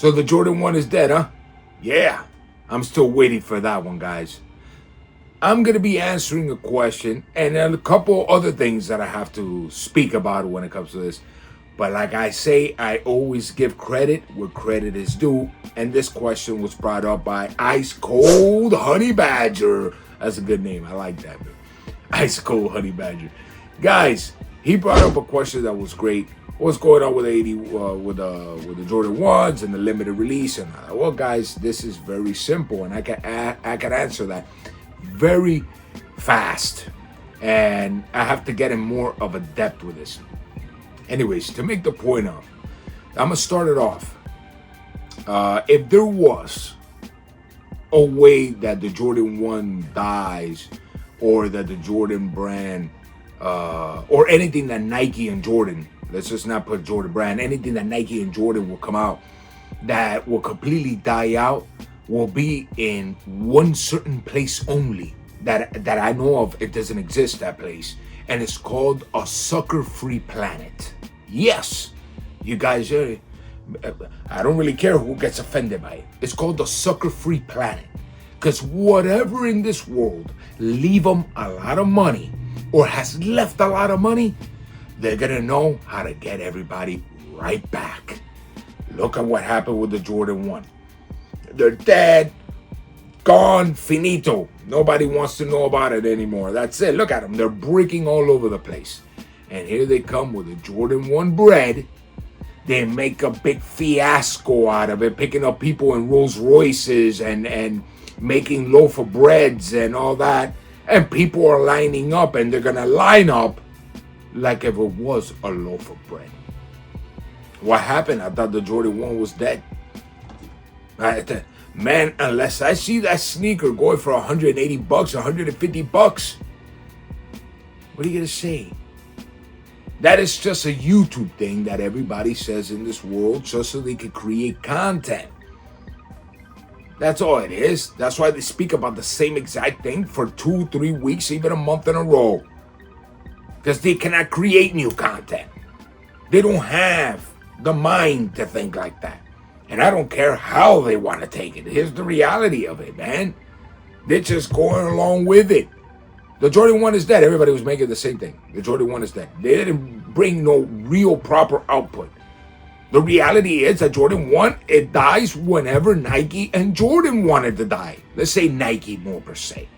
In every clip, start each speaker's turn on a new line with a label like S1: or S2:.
S1: So the Jordan 1 is dead, huh? Yeah, I'm still waiting for that one, guys. I'm going to be answering a question and a couple other things that I have to speak about when it comes to this. But like I say, I always give credit where credit is due. And this question was brought up by Ice Cold Honey Badger. That's a good name. I like that, man. Ice Cold Honey Badger. Guys, he brought up a question that was great. What's going on with the Jordan 1s and the limited release? And well, guys, this is very simple, and I can answer that very fast, and I have to get in more of a depth with this. Anyways, to make the point of, I'm gonna start it off. If there was a way that the Jordan 1 dies, or that the Jordan brand, or anything that Nike and Jordan, let's just not put Jordan brand, anything that Nike and Jordan will come out that will completely die out will be in one certain place only that I know of. It doesn't exist, that place, and it's called a sucker-free planet. Yes, you guys, I don't really care who gets offended by it. It's called the sucker-free planet, because whatever in this world leave them a lot of money or has left a lot of money, they're gonna know how to get everybody right back. Look at what happened with the Jordan 1. They're dead, gone, finito. Nobody wants to know about it anymore. That's it. Look at them. They're breaking all over the place. And here they come with a Jordan 1 Bred. They make a big fiasco out of it, picking up people in Rolls Royces and making loaf of breads and all that. And people are lining up, and they're going to line up like if it was a loaf of bread. What happened? I thought the Jordan 1 was dead. Man, unless I see that sneaker going for $180, $150, what are you going to say? That is just a YouTube thing that everybody says in this world just so they can create content. That's all it is. That's why they speak about the same exact thing for 2-3 weeks, even a month in a row. Because they cannot create new content. They don't have the mind to think like that. And I don't care how they want to take it. Here's the reality of it, man. They're just going along with it. The Jordan 1 is dead. Everybody was making the same thing. The Jordan 1 is dead. They didn't bring no real proper output. The reality is that Jordan 1, it dies whenever Nike and Jordan wanted to die. Let's say Nike more per se.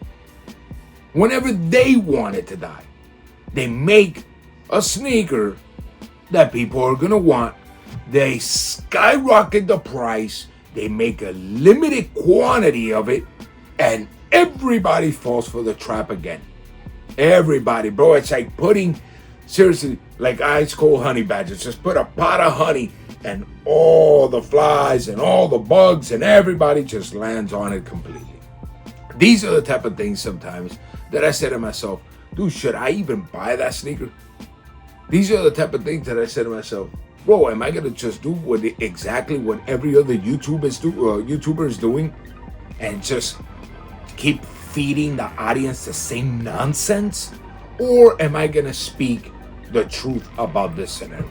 S1: Whenever they wanted to die. They make a sneaker that people are going to want. They skyrocket the price. They make a limited quantity of it. And everybody falls for the trap again. Everybody, bro. It's like putting, seriously, like Ice Cold Honey Badgers. Just put a pot of honey and all the flies and all the bugs and everybody just lands on it completely. These are the type of things sometimes that I say to myself, dude, should I even buy that sneaker? These are the type of things that I say to myself, bro, am I going to just do exactly what every other YouTuber is doing and just keep feeding the audience the same nonsense? Or am I going to speak the truth about this scenario?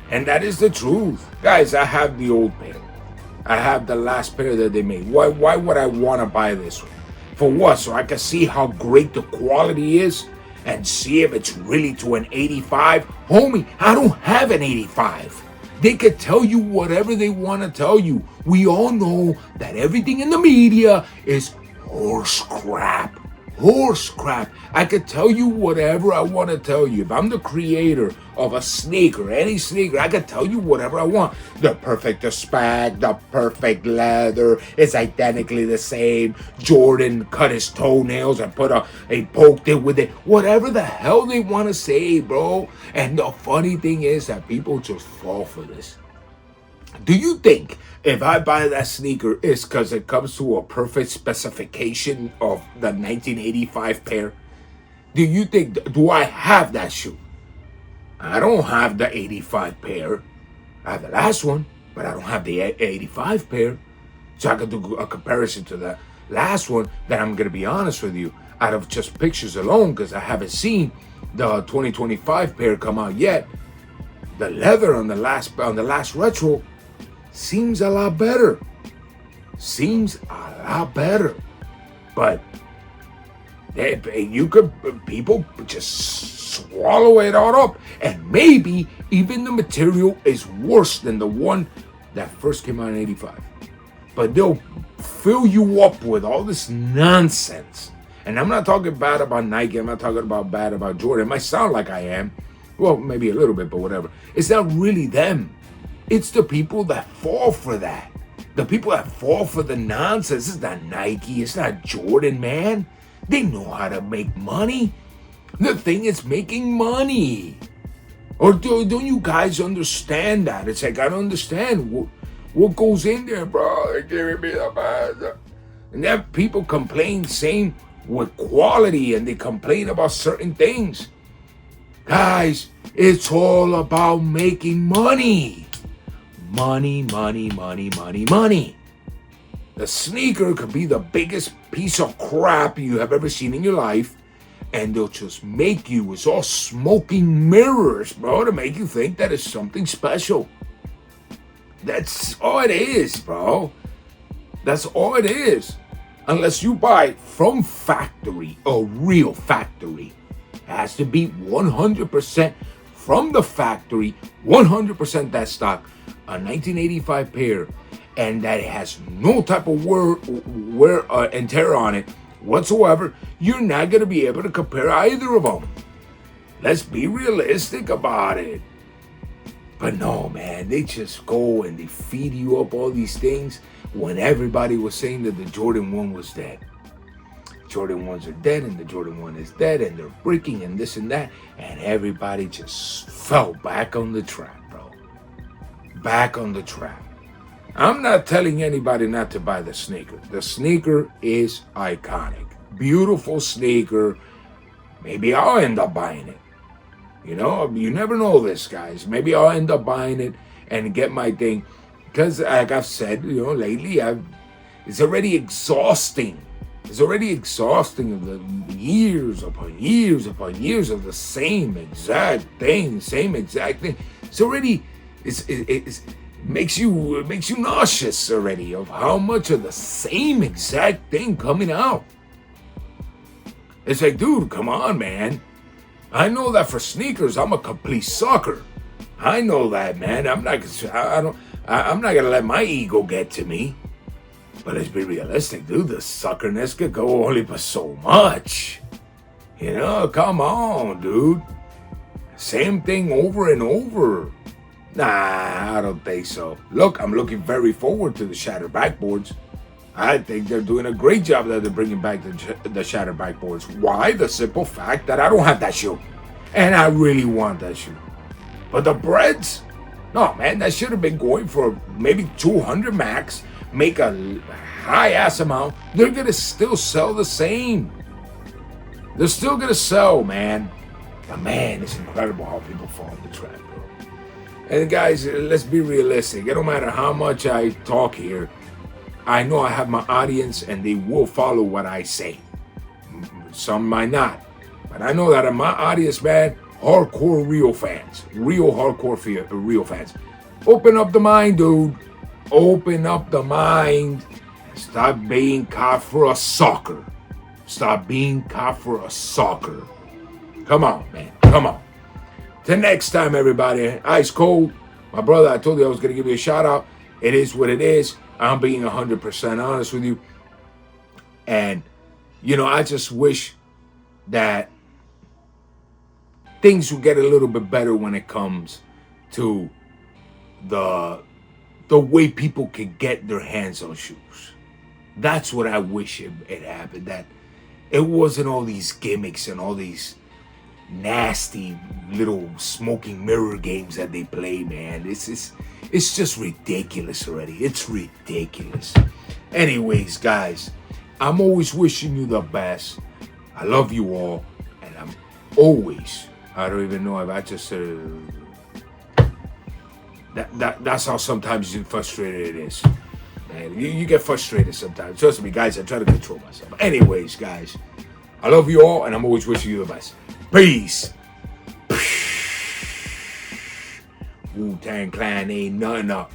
S1: And that is the truth. Guys, I have the old pair. I have the last pair that they made. Why would I want to buy this one? For what? So I can see how great the quality is and see if it's really to an 85? Homie, I don't have an 85. They could tell you whatever they want to tell you. We all know that everything in the media is horse crap. Horse crap. I could tell you whatever I want to tell you. If I'm the creator of a sneaker, any sneaker, I could tell you whatever I want. The perfect spag, the perfect leather, it's identically the same. Jordan cut his toenails and put a poked it with it. Whatever the hell they want to say, bro. And the funny thing is that people just fall for this. Do you think if I buy that sneaker, it's because it comes to a perfect specification of the 1985 pair? Do you think, do I have that shoe? I don't have the 85 pair. I have the last one, but I don't have the 85 pair. So I could do a comparison to the last one that I'm going to be honest with you, out of just pictures alone, because I haven't seen the 2025 pair come out yet. The leather on the last retro, seems a lot better. Seems a lot better. But people just swallow it all up. And maybe even the material is worse than the one that first came out in 85. But they'll fill you up with all this nonsense. And I'm not talking bad about Nike. I'm not talking bad about Jordan. It might sound like I am. Well, maybe a little bit, but whatever. It's not really them. It's the people that fall for that. The people that fall for the nonsense. It's not Nike. It's not Jordan, man. They know how to make money. The thing is making money. Or don't you guys understand that? It's like, I don't understand what goes in there, bro. They're giving me the best. And then people complain, same with quality, and they complain about certain things. Guys, it's all about making money. Money, money, money, money, money. The sneaker could be the biggest piece of crap you have ever seen in your life, and they'll just make you, it's all smoking mirrors, bro, to make you think that it's something special. That's all it is, bro. That's all it is. Unless you buy from factory, a real factory. It has to be 100% from the factory, 100% that stock, a 1985 pair, and that has no type of wear and tear on it whatsoever. You're not going to be able to compare either of them. Let's be realistic about it. But no, man, they just go and they feed you up all these things when everybody was saying that the Jordan 1 was dead. Jordan 1s are dead and the Jordan 1 is dead and they're breaking and this and that. And everybody just fell back on the trap, bro. Back on the trap. I'm not telling anybody not to buy the sneaker. The sneaker is iconic. Beautiful sneaker. Maybe I'll end up buying it. You know, you never know this, guys. Maybe I'll end up buying it and get my thing. Because, like I've said, you know, lately, it's already exhausting. It's already exhausting of the years upon years upon years of the same exact thing. It's already, it makes you nauseous already of how much of the same exact thing coming out. It's like, dude, come on, man. I know that for sneakers, I'm a complete sucker. I know that, man. I'm not gonna let my ego get to me. But let's be realistic, dude. The suckerness could go only but so much. You know, come on, dude. Same thing over and over. Nah, I don't think so. Look, I'm looking very forward to the shattered backboards. I think they're doing a great job that they're bringing back the shattered backboards. Why? The simple fact that I don't have that shoe. And I really want that shoe. But the Breds, no, man, that should have been going for maybe 200 max. Make a high-ass amount. They're going to still sell the same. They're still going to sell, man. But, man, it's incredible how people fall in the trap, bro. And, guys, let's be realistic. It don't matter how much I talk here. I know I have my audience, and they will follow what I say. Some might not. But I know that in my audience, man, hardcore real fans. Real hardcore real fans. Open up the mind, dude. Open up the mind. Stop being caught for a sucker. Stop being caught for a sucker. Come on, man. Come on. Till next time, everybody. Ice cold. My brother, I told you I was going to give you a shout out. It is what it is. I'm being 100% honest with you. And, you know, I just wish that things would get a little bit better when it comes to the way people can get their hands on shoes. That's what I wish it happened. That it wasn't all these gimmicks and all these nasty little smoking mirror games that they play, man. It's just ridiculous already. It's ridiculous. Anyways, guys, I'm always wishing you the best. I love you all, and I'm always, I don't even know if I just that's how sometimes frustrated it is. Man, you get frustrated sometimes. Trust me, guys, I try to control myself. Anyways, guys, I love you all, and I'm always wishing you the best. Peace. Wu-Tang Clan ain't nothing up.